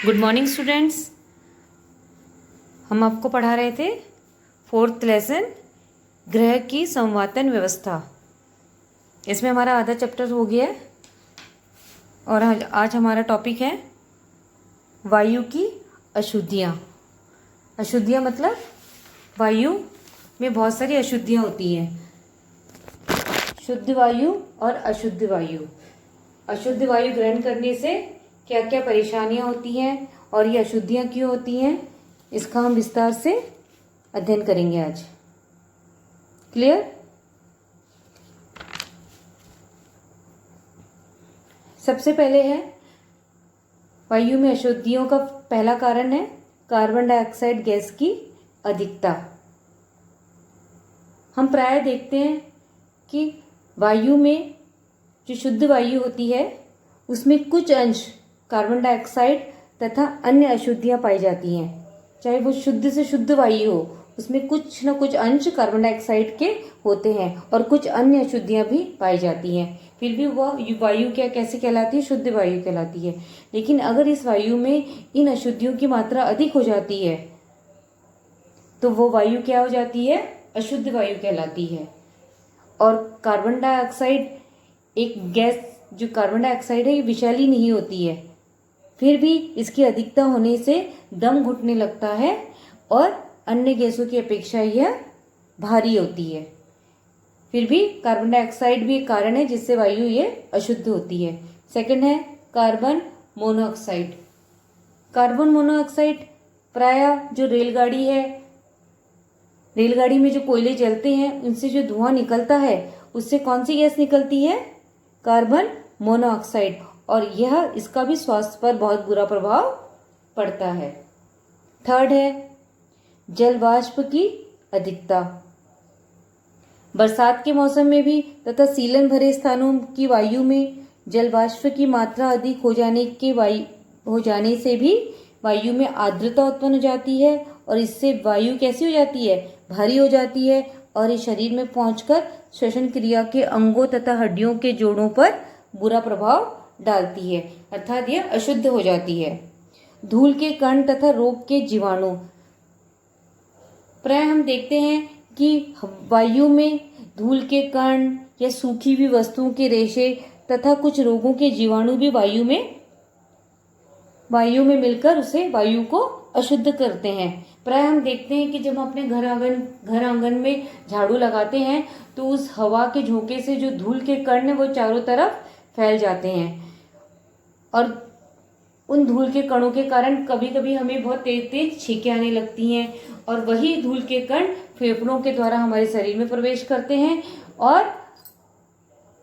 Good morning students. हम आपको पढ़ा रहे थे 4th लेसन ग्रह की संवातन व्यवस्था। इसमें हमारा आधा चैप्टर हो गया है और आज हमारा टॉपिक है वायु की अशुद्धियाँ। अशुद्धियाँ मतलब वायु में बहुत सारी अशुद्धियाँ होती हैं, शुद्ध वायु और अशुद्ध वायु। अशुद्ध वायु ग्रहण करने से क्या क्या परेशानियां होती हैं और ये अशुद्धियां क्यों होती हैं, इसका हम विस्तार से अध्ययन करेंगे आज। क्लियर? सबसे पहले है वायु में अशुद्धियों का पहला कारण है कार्बन डाइऑक्साइड गैस की अधिकता। हम प्राय देखते हैं कि वायु में जो शुद्ध वायु होती है उसमें कुछ अंश कार्बन डाइऑक्साइड तथा अन्य अशुद्धियां पाई जाती हैं। चाहे वो शुद्ध से शुद्ध वायु हो, उसमें कुछ न कुछ अंश कार्बन डाइऑक्साइड के होते हैं और कुछ अन्य अशुद्धियां भी पाई जाती हैं। फिर भी वह वायु कैसे कहलाती है? शुद्ध वायु कहलाती है। लेकिन अगर इस वायु में इन अशुद्धियों की मात्रा अधिक हो जाती है तो वो वायु क्या हो जाती है? अशुद्ध वायु कहलाती है। और कार्बन डाइऑक्साइड एक गैस, जो कार्बन डाइऑक्साइड है, ये विषैली नहीं होती है, फिर भी इसकी अधिकता होने से दम घुटने लगता है और अन्य गैसों की अपेक्षा यह भारी होती है। फिर भी कार्बन डाइऑक्साइड भी एक कारण है जिससे वायु ये अशुद्ध होती है। सेकंड है कार्बन मोनोऑक्साइड। कार्बन मोनोऑक्साइड प्रायः जो रेलगाड़ी है, रेलगाड़ी में जो कोयले जलते हैं उनसे जो धुआं निकलता है उससे कौन सी गैस निकलती है? Carbon monoxide. और यह इसका भी स्वास्थ्य पर बहुत बुरा प्रभाव पड़ता है। थर्ड है जल वाष्प की अधिकता। बरसात के मौसम में भी तथा सीलन भरे स्थानों की वायु में जल वाष्प की मात्रा अधिक हो जाने से भी वायु में आर्द्रता उत्पन्न हो जाती है और इससे वायु कैसी हो जाती है? भारी हो जाती है और ये शरीर में पहुंचकर श्वसन क्रिया के अंगों तथा हड्डियों के जोड़ों पर बुरा प्रभाव डालती है, अर्थात यह अशुद्ध हो जाती है। धूल के कण तथा रोग के जीवाणु। प्राय हम देखते हैं कि वायु में धूल के कण या सूखी हुई वस्तुओं के रेशे तथा कुछ रोगों के जीवाणु भी वायु में मिलकर उसे वायु को अशुद्ध करते हैं। प्राय हम देखते हैं कि जब हम अपने घर आंगन में झाड़ू लगाते हैं तो उस हवा के झोंके से जो धूल के कण है वो चारों तरफ फैल जाते हैं और उन धूल के कणों के कारण कभी कभी हमें बहुत तेज तेज छींकें आने लगती हैं और वही धूल के कण फेफड़ों के द्वारा हमारे शरीर में प्रवेश करते हैं और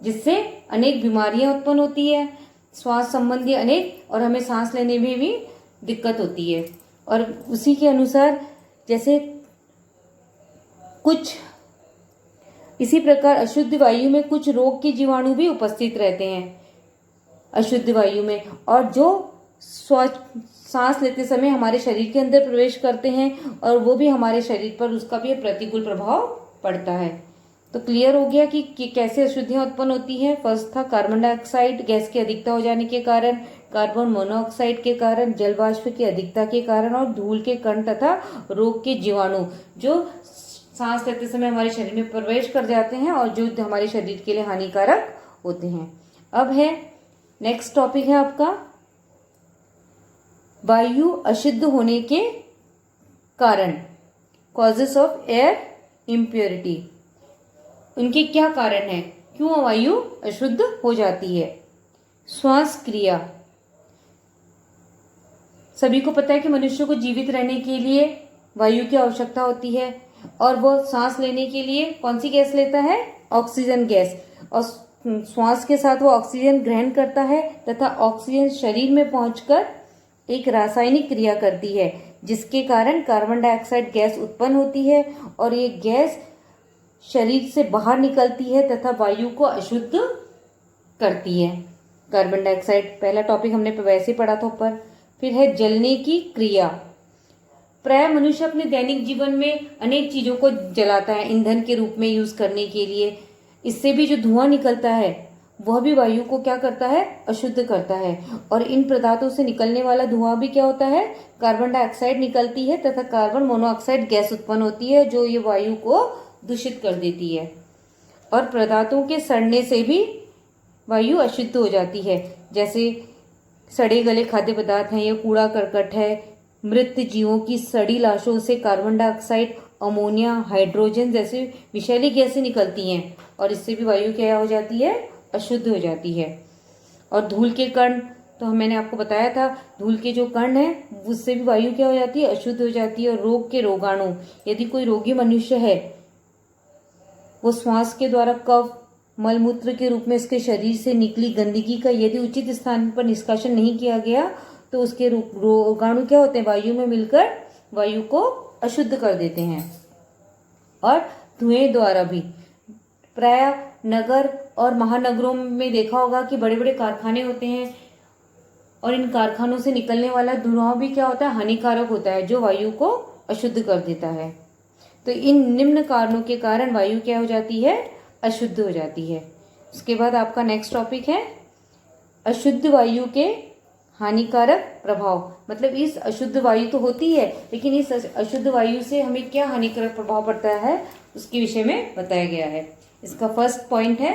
जिससे अनेक बीमारियां उत्पन्न होती है, श्वास संबंधी अनेक, और हमें सांस लेने में भी दिक्कत होती है। और उसी के अनुसार जैसे कुछ इसी प्रकार अशुद्ध वायु में कुछ रोग के जीवाणु भी उपस्थित रहते हैं अशुद्ध वायु में, और जो सांस लेते समय हमारे शरीर के अंदर प्रवेश करते हैं और वो भी हमारे शरीर पर उसका भी प्रतिकूल प्रभाव पड़ता है। तो क्लियर हो गया कि कैसे अशुद्धियां उत्पन्न होती हैं। फर्स्ट था कार्बन डाइऑक्साइड गैस की अधिकता हो जाने के कारण, कार्बन मोनोऑक्साइड के कारण, जल वाष्प की अधिकता के कारण और धूल के कण तथा रोग के जीवाणु जो सांस लेते समय हमारे शरीर में प्रवेश कर जाते हैं और जो हमारे शरीर के लिए हानिकारक होते हैं। अब है नेक्स्ट टॉपिक है आपका वायु अशुद्ध होने के कारण, कॉजेस ऑफ एयर इम्प्योरिटी। उनके क्या कारण है, क्यों वायु अशुद्ध हो जाती है? श्वास क्रिया। सभी को पता है कि मनुष्य को जीवित रहने के लिए वायु की आवश्यकता होती है और वो सांस लेने के लिए कौन सी गैस लेता है? Oxygen gas. और श्वास के साथ वो ऑक्सीजन ग्रहण करता है तथा ऑक्सीजन शरीर में पहुंचकर एक रासायनिक क्रिया करती है जिसके कारण कार्बन डाइऑक्साइड गैस उत्पन्न होती है और ये गैस शरीर से बाहर निकलती है तथा वायु को अशुद्ध करती है। कार्बन डाइऑक्साइड पहला टॉपिक हमने वैसे पढ़ा था ऊपर। फिर है जलने की क्रिया। प्राय मनुष्य अपने दैनिक जीवन में अनेक चीजों को जलाता है ईंधन के रूप में यूज करने के लिए। इससे भी जो धुआं निकलता है वह भी वायु को क्या करता है, अशुद्ध करता है। और इन पदार्थों से निकलने वाला धुआं भी क्या होता है, कार्बन डाइऑक्साइड निकलती है तथा कार्बन मोनोऑक्साइड गैस उत्पन्न होती है जो ये वायु को दूषित कर देती है। और पदार्थों के सड़ने से भी वायु अशुद्ध हो जाती है, जैसे सड़े गले खाद्य पदार्थ हैं, या कूड़ा करकट है, मृत जीवों की सड़ी लाशों से कार्बन डाइऑक्साइड, अमोनिया, हाइड्रोजन जैसे विषैली गैसें निकलती हैं और इससे भी वायु क्या हो जाती है, अशुद्ध हो जाती है। और धूल के कण, तो मैंने आपको बताया था, धूल के जो कण हैं उससे भी वायु क्या हो जाती है, अशुद्ध हो जाती है। और रोग के रोगाणु, यदि कोई रोगी मनुष्य है, वो श्वास के द्वारा कफ, मलमूत्र के रूप में इसके शरीर से निकली गंदगी का यदि उचित स्थान पर निष्कासन नहीं किया गया तो उसके रोगाणु क्या होते हैं, वायु में मिलकर वायु को अशुद्ध कर देते हैं। और धुएं द्वारा भी, प्राय नगर और महानगरों में देखा होगा कि बड़े बड़े कारखाने होते हैं और इन कारखानों से निकलने वाला धुआं भी क्या होता है, हानिकारक होता है, जो वायु को अशुद्ध कर देता है। तो इन निम्न कारणों के कारण वायु क्या हो जाती है, अशुद्ध हो जाती है। उसके बाद आपका नेक्स्ट टॉपिक है अशुद्ध वायु के हानिकारक प्रभाव। मतलब इस अशुद्ध वायु तो होती है, लेकिन इस अशुद्ध वायु से हमें क्या हानिकारक प्रभाव पड़ता है उसके विषय में बताया गया है। इसका फर्स्ट पॉइंट है,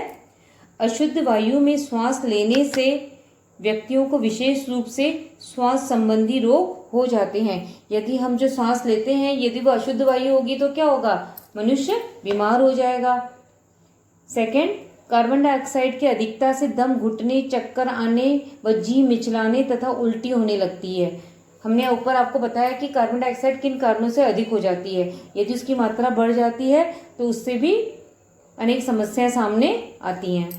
अशुद्ध वायु में श्वास लेने से व्यक्तियों को विशेष रूप से श्वास संबंधी रोग हो जाते हैं। यदि हम जो सांस लेते हैं यदि वो अशुद्ध वायु होगी तो क्या होगा, मनुष्य बीमार हो जाएगा। सेकेंड, कार्बन डाइऑक्साइड की अधिकता से दम घुटने, चक्कर आने व जी मिचलाने तथा उल्टी होने लगती है। हमने ऊपर आपको बताया कि कार्बन डाइऑक्साइड किन कारणों से अधिक हो जाती है। यदि उसकी मात्रा बढ़ जाती है तो उससे भी अनेक समस्याएं सामने आती हैं।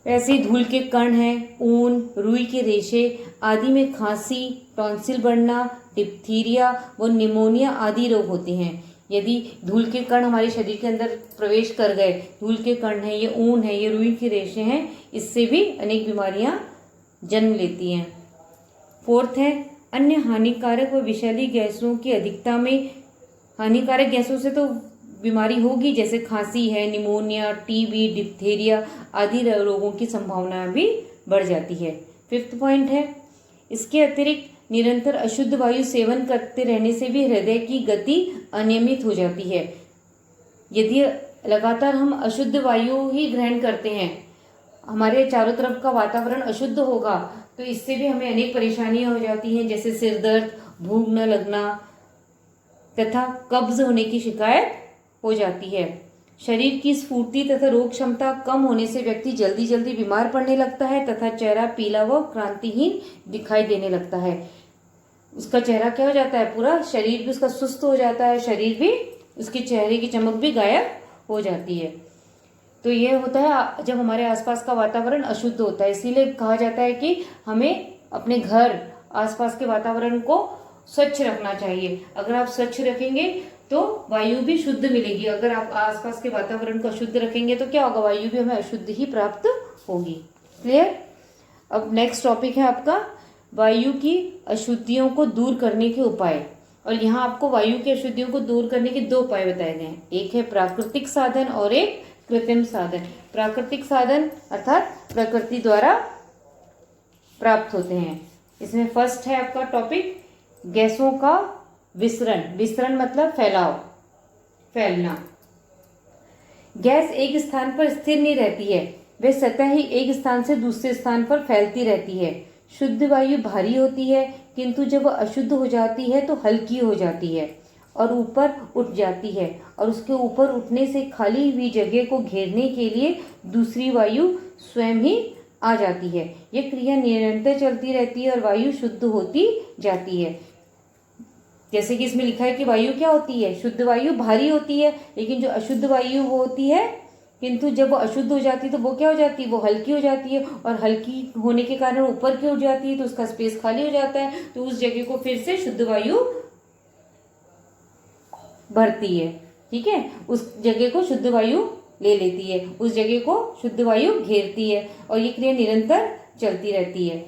ऐसे ही धूल के कण हैं, ऊन, रुई के रेशे आदि में खांसी, टॉन्सिल बढ़ना, डिप्थीरिया व निमोनिया आदि रोग होते हैं। यदि धूल के कण हमारे शरीर के अंदर प्रवेश कर गए, धूल के कण हैं, ये ऊन है, ये रुई के रेशे हैं, इससे भी अनेक बीमारियां जन्म लेती हैं। फोर्थ है, अन्य हानिकारक व विषैली गैसों की अधिकता में, हानिकारक गैसों से तो बीमारी होगी, जैसे खांसी है, निमोनिया, टीबी, डिप्थीरिया आदि रोगों की संभावना भी बढ़ जाती है। फिफ्थ पॉइंट है, इसके अतिरिक्त निरंतर अशुद्ध वायु सेवन करते रहने से भी हृदय की गति अनियमित हो जाती है। यदि लगातार हम अशुद्ध वायु ही ग्रहण करते हैं, हमारे चारों तरफ का वातावरण अशुद्ध होगा तो इससे भी हमें अनेक परेशानियां हो जाती हैं, जैसे सिर दर्द, भूख न लगना तथा कब्ज होने की शिकायत हो जाती है। शरीर की स्फूर्ति तथा रोग क्षमता कम होने से व्यक्ति जल्दी जल्दी बीमार पड़ने लगता है तथा चेहरा पीला व क्रांतिहीन दिखाई देने लगता है। उसका चेहरा क्या हो जाता है, पूरा शरीर भी उसका सुस्त हो जाता है, शरीर भी, उसके चेहरे की चमक भी गायब हो जाती है। तो ये होता है जब हमारे आसपास का वातावरण अशुद्ध होता है। इसीलिए कहा जाता है कि हमें अपने घर आसपास के वातावरण को स्वच्छ रखना चाहिए। अगर आप स्वच्छ रखेंगे तो वायु भी शुद्ध मिलेगी। अगर आप आसपास के वातावरण को अशुद्ध रखेंगे तो क्या होगा, वायु भी हमें अशुद्ध ही प्राप्त होगी। क्लियर। अब नेक्स्ट टॉपिक है आपका वायु की अशुद्धियों को दूर करने के उपाय। और यहाँ आपको वायु की अशुद्धियों को दूर करने के दो उपाय बताए गए हैं, एक है प्राकृतिक साधन और एक कृत्रिम साधन। प्राकृतिक साधन अर्थात प्रकृति द्वारा प्राप्त होते हैं। इसमें फर्स्ट है आपका टॉपिक गैसों का विसरण। विसरण मतलब फैलाव, फैलना। गैस एक स्थान पर स्थिर नहीं रहती है, वह सतह ही एक स्थान से दूसरे स्थान पर फैलती रहती है। शुद्ध वायु भारी होती है किंतु जब वह अशुद्ध हो जाती है तो हल्की हो जाती है और ऊपर उठ जाती है, और उसके ऊपर उठने से खाली हुई जगह को घेरने के लिए दूसरी वायु स्वयं ही आ जाती है। यह क्रिया निरंतर चलती रहती है और वायु शुद्ध होती जाती है। जैसे कि इसमें लिखा है कि वायु क्या होती है, शुद्ध वायु भारी होती है, लेकिन जो अशुद्ध वायु वो होती है, किंतु जब वो अशुद्ध हो जाती है तो वो क्या हो जाती है, वो हल्की हो जाती है, और हल्की होने के कारण ऊपर की उठ जाती है तो उसका स्पेस खाली हो जाता है, तो उस जगह को फिर से शुद्ध वायु भरती है। ठीक है, उस जगह को शुद्ध वायु ले लेती है, उस जगह को शुद्ध वायु घेरती है, और ये क्रिया निरंतर चलती रहती है।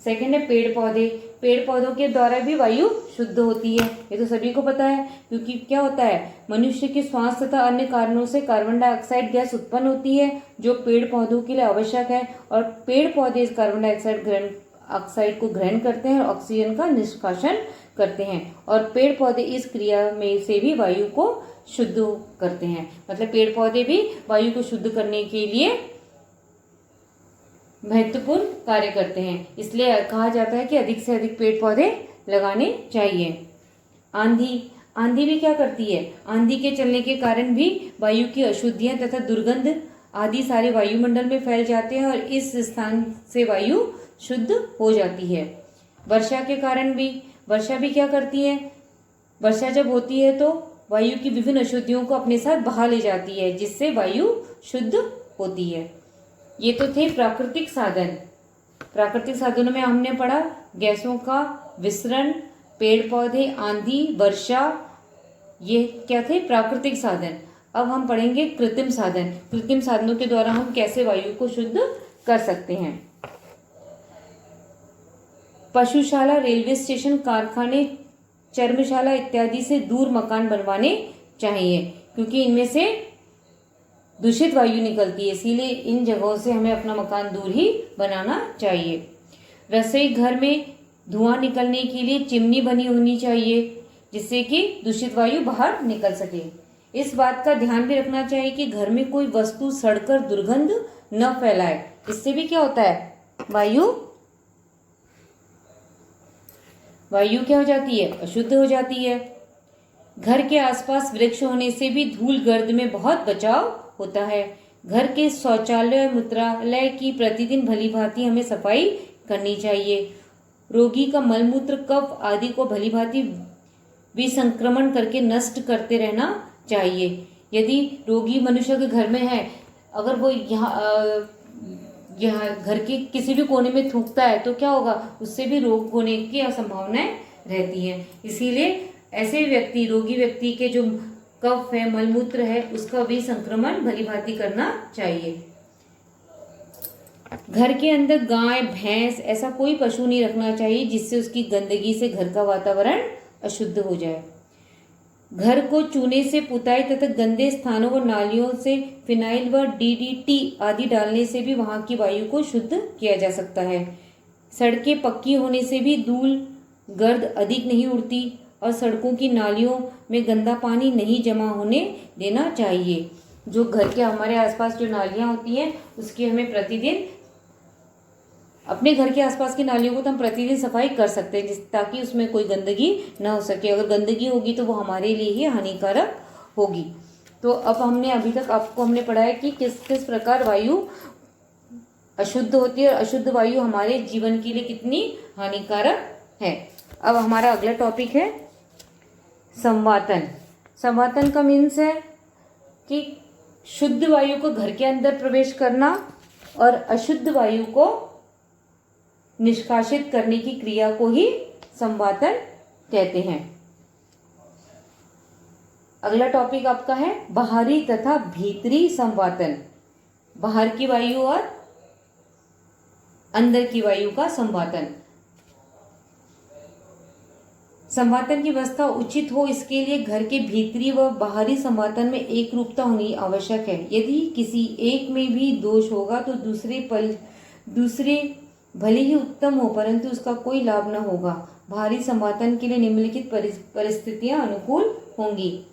सेकंड है पेड़ पौधे। पेड़ पौधों के द्वारा भी वायु शुद्ध होती है, ये तो सभी को पता है। क्योंकि क्या होता है, मनुष्य के श्वास तथा अन्य कारणों से कार्बन डाइऑक्साइड गैस उत्पन्न होती है जो पेड़ पौधों के लिए आवश्यक है, और पेड़ पौधे इस कार्बन डाइऑक्साइड को ग्रहण करते हैं और ऑक्सीजन का निष्कासन करते हैं, और पेड़ पौधे इस क्रिया में से भी वायु को शुद्ध करते हैं। मतलब पेड़ पौधे भी वायु को शुद्ध करने के लिए महत्वपूर्ण कार्य करते हैं, इसलिए कहा जाता है कि अधिक से अधिक पेड़ पौधे लगाने चाहिए। आंधी भी क्या करती है, आंधी के चलने के कारण भी वायु की अशुद्धियां तथा दुर्गंध आदि सारे वायुमंडल में फैल जाते हैं और इस स्थान से वायु शुद्ध हो जाती है। वर्षा के कारण भी, वर्षा भी क्या करती है, वर्षा जब होती है तो वायु की विभिन्न अशुद्धियों को अपने साथ बहा ले जाती है, जिससे वायु शुद्ध होती है। ये तो थे प्राकृतिक साधन। प्राकृतिक साधनों में हमने पढ़ा गैसों का विसरण, पेड़ पौधे, आंधी, वर्षा, ये क्या थे, प्राकृतिक साधन। अब हम पढ़ेंगे कृत्रिम साधन। कृत्रिम साधनों के द्वारा हम कैसे वायु को शुद्ध कर सकते हैं। पशुशाला, रेलवे स्टेशन, कारखाने, चर्मशाला इत्यादि से दूर मकान बनवाने चाहिए, क्योंकि इनमें से दूषित वायु निकलती है, इसीलिए इन जगहों से हमें अपना मकान दूर ही बनाना चाहिए। रसोई घर में धुआं निकलने के लिए चिमनी बनी होनी चाहिए, जिससे कि दूषित वायु बाहर निकल सके। इस बात का ध्यान भी रखना चाहिए कि घर में कोई वस्तु सड़कर दुर्गंध न फैलाए, इससे भी क्या होता है, वायु क्या हो जाती है, अशुद्ध हो जाती है। घर के आसपास वृक्ष होने से भी धूल गर्द में बहुत बचाव होता है। घर के शौचालय, मूत्रालय की प्रतिदिन भली भांति हमें सफाई करनी चाहिए। रोगी का मलमूत्र, कफ आदि को भली भांति विसंक्रमण करके नष्ट करते रहना चाहिए। यदि रोगी मनुष्य के घर में है, अगर वो यहाँ घर के किसी भी कोने में थूकता है तो क्या होगा, उससे भी रोग होने की संभावनाएं रहती हैं। इसीलिए ऐसे व्यक्ति, रोगी व्यक्ति के जो कफ है, मलमूत्र है, उसका भी संक्रमण भली भांति करना चाहिए। घर के अंदर गाय, भैंस ऐसा कोई पशु नहीं रखना चाहिए जिससे उसकी गंदगी से घर का वातावरण अशुद्ध हो जाए। घर को चूने से पुताई तथा गंदे स्थानों व नालियों से फिनाइल व DDT आदि डालने से भी वहां की वायु को शुद्ध किया जा सकता है। सड़कें पक्की होने से भी धूल गर्द अधिक नहीं उड़ती और सड़कों की नालियों में गंदा पानी नहीं जमा होने देना चाहिए। जो घर के हमारे आसपास जो नालियां होती हैं, उसकी हमें प्रतिदिन, अपने घर के आसपास की नालियों को तो हम प्रतिदिन सफाई कर सकते हैं, ताकि उसमें कोई गंदगी ना हो सके। अगर गंदगी होगी तो वो हमारे लिए ही हानिकारक होगी। तो अब हमने अभी तक आपको हमने पढ़ा है कि किस किस प्रकार वायु अशुद्ध होती है और अशुद्ध वायु हमारे जीवन के लिए कितनी हानिकारक है। अब हमारा अगला टॉपिक है संवातन। संवातन का मीन्स है कि शुद्ध वायु को घर के अंदर प्रवेश करना और अशुद्ध वायु को निष्कासित करने की क्रिया को ही संवातन कहते हैं। अगला टॉपिक आपका है बाहरी तथा भीतरी संवातन। बाहर की वायु और अंदर की वायु का संवातन। संवातन की व्यवस्था उचित हो, इसके लिए घर के भीतरी व बाहरी संवातन में एक रूपता होनी आवश्यक है। यदि किसी एक में भी दोष होगा तो दूसरे भले ही उत्तम हो, परंतु उसका कोई लाभ न होगा। बाहरी संवातन के लिए निम्नलिखित परिस्थितियां अनुकूल होंगी।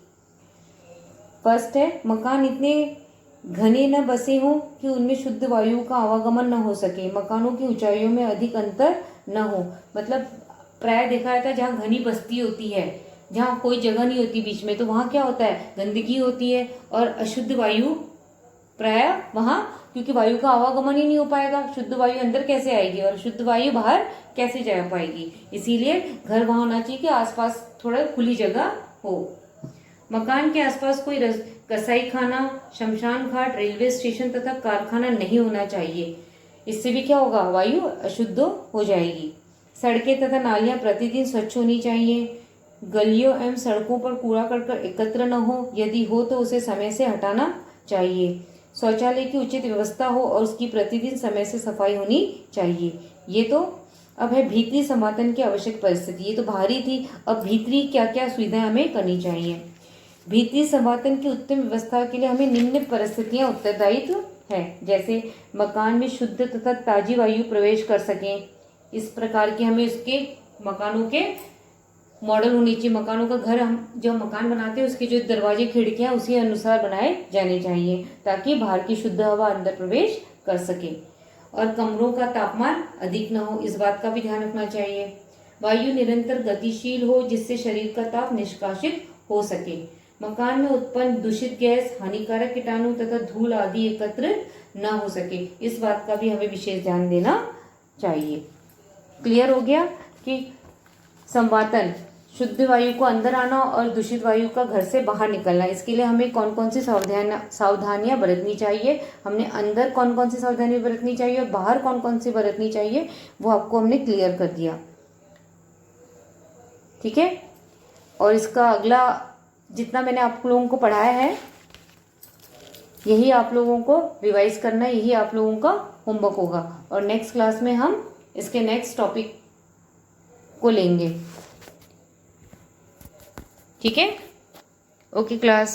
फर्स्ट है, मकान इतने घने न बसे हों कि उनमें शुद्ध वायु का आवागमन न हो सके। मकानों की ऊंचाइयों में अधिक अंतर न हो। मतलब प्राय देखा जाता है जहाँ घनी बस्ती होती है, जहाँ कोई जगह नहीं होती बीच में, तो वहाँ क्या होता है, गंदगी होती है और अशुद्ध वायु प्राय वहाँ, क्योंकि वायु का आवागमन ही नहीं हो पाएगा। शुद्ध वायु अंदर कैसे आएगी और शुद्ध वायु बाहर कैसे जा पाएगी। इसीलिए घर वहाँ होना चाहिए कि आसपास थोड़ा खुली जगह हो। मकान के आसपास कोई कसाई खाना, शमशान घाट, रेलवे स्टेशन तथा कारखाना नहीं होना चाहिए। इससे भी क्या होगा, वायु अशुद्ध हो जाएगी। सड़कें तथा नालियां प्रतिदिन स्वच्छ होनी चाहिए। गलियों एवं सड़कों पर कूड़ा करकट एकत्र न हो, यदि हो तो उसे समय से हटाना चाहिए। शौचालय की उचित व्यवस्था हो और उसकी प्रतिदिन समय से सफाई होनी चाहिए। ये तो अब है भीतरी संवातन की आवश्यक परिस्थिति। ये तो बाहरी थी, अब भीतरी क्या क्या सुविधाएं हमें करनी चाहिए। भीतरी संवातन की उत्तम व्यवस्था के लिए हमें निम्न परिस्थितियां उत्तरदायित्व है, जैसे मकान में शुद्ध तथा ताजी वायु प्रवेश कर सकें, इस प्रकार के हमें उसके मकानों के मॉडल होनी चाहिए। मकानों का घर हम जब मकान बनाते हैं उसके जो दरवाजे खिड़कियां उसी अनुसार बनाए जाने चाहिए, ताकि बाहर की शुद्ध हवा अंदर प्रवेश कर सके। और कमरों का तापमान अधिक न हो, इस बात का भी ध्यान रखना चाहिए। वायु निरंतर गतिशील हो, जिससे शरीर का ताप निष्कासित हो सके। मकान में उत्पन्न दूषित गैस, हानिकारक कीटाणु तथा धूल आदि एकत्रित न हो सके, इस बात का भी हमें विशेष ध्यान देना चाहिए। क्लियर हो गया कि संवातन, शुद्ध वायु को अंदर आना और दूषित वायु का घर से बाहर निकलना, इसके लिए हमें कौन कौन सी सावधानियां बरतनी चाहिए, हमने अंदर कौन कौन सी सावधानी बरतनी चाहिए और बाहर कौन कौन सी बरतनी चाहिए, वो आपको हमने क्लियर कर दिया। ठीक है, और इसका अगला जितना मैंने आप लोगों को पढ़ाया है यही आप लोगों को रिवाइज करना है, यही आप लोगों का होमवर्क होगा। और नेक्स्ट क्लास में हम इसके नेक्स्ट टॉपिक को लेंगे। ठीक है, ओके क्लास।